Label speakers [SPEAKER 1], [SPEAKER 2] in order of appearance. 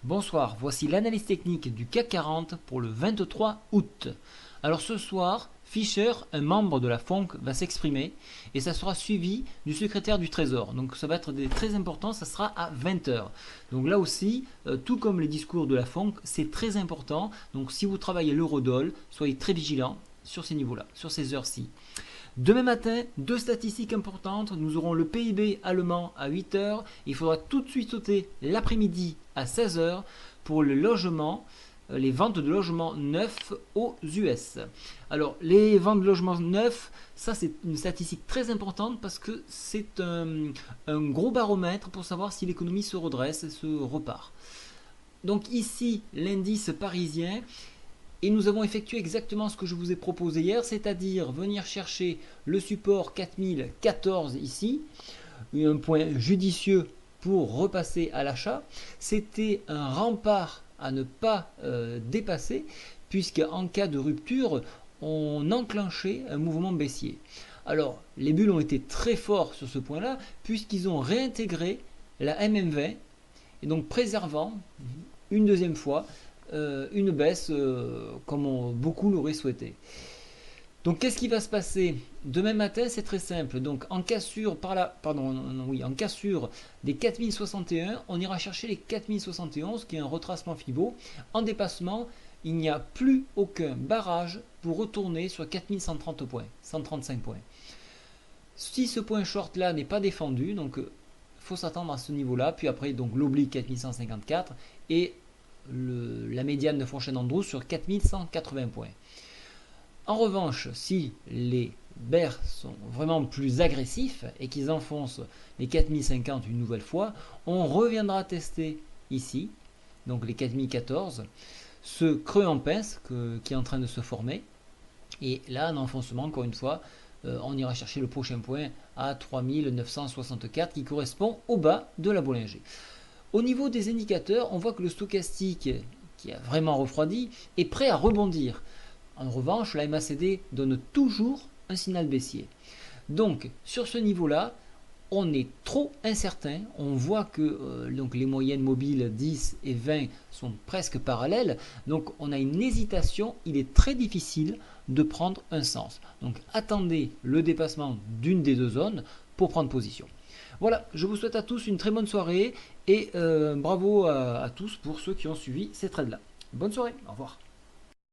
[SPEAKER 1] Bonsoir, voici l'analyse technique du CAC 40 pour le 23 août. Alors ce soir, Fischer, un membre de la FONC, va s'exprimer et ça sera suivi du secrétaire du Trésor. Donc ça va être très important, ça sera à 20 h. Donc là aussi, tout comme les discours de la FONC, c'est très important. Donc si vous travaillez l'eurodoll, soyez très vigilants sur ces niveaux-là, sur ces heures-ci. Demain matin, deux statistiques importantes. Nous aurons le PIB allemand à 8 h. Il faudra tout de suite sauter l'après-midi à 16 h pour le logement, les ventes de logements neufs aux US. Alors, les ventes de logements neufs, ça c'est une statistique très importante parce que c'est un gros baromètre pour savoir si l'économie se redresse et se repart. Donc ici, l'indice parisien. Et nous avons effectué exactement ce que je vous ai proposé hier, c'est-à-dire venir chercher le support 4014 ici, un point judicieux pour repasser à l'achat. C'était un rempart à ne pas dépasser, puisqu'en cas de rupture, on enclenchait un mouvement baissier. Alors, les bulles ont été très forts sur ce point-là, puisqu'ils ont réintégré la MM20, et donc préservant une deuxième fois une baisse comme beaucoup l'auraient souhaité. Donc qu'est-ce qui va se passer demain matin? C'est très simple. Donc en cassure en cassure des 4061, on ira chercher les 4071 qui est un retracement Fibo. En dépassement, il n'y a plus aucun barrage pour retourner sur 4130 points, 135 points. Si ce point short là n'est pas défendu, donc faut s'attendre à ce niveau-là, puis après donc l'oblique 4154 et la médiane de Fourchen-Andrews sur 4180 points. En revanche, si les bears sont vraiment plus agressifs et qu'ils enfoncent les 4050 une nouvelle fois, on reviendra tester ici, donc les 4014, ce creux en pince qui est en train de se former. Et là, un enfoncement, encore une fois, on ira chercher le prochain point à 3964 qui correspond au bas de la Bollinger. Au niveau des indicateurs, on voit que le stochastique, qui a vraiment refroidi, est prêt à rebondir. En revanche, la MACD donne toujours un signal baissier. Donc, sur ce niveau-là, on est trop incertain. On voit que donc les moyennes mobiles 10 et 20 sont presque parallèles. Donc, on a une hésitation. Il est très difficile de prendre un sens. Donc, attendez le dépassement d'une des deux zones pour prendre position. Voilà, je vous souhaite à tous une très bonne soirée et bravo à tous pour ceux qui ont suivi ces trades-là. Bonne soirée, au revoir.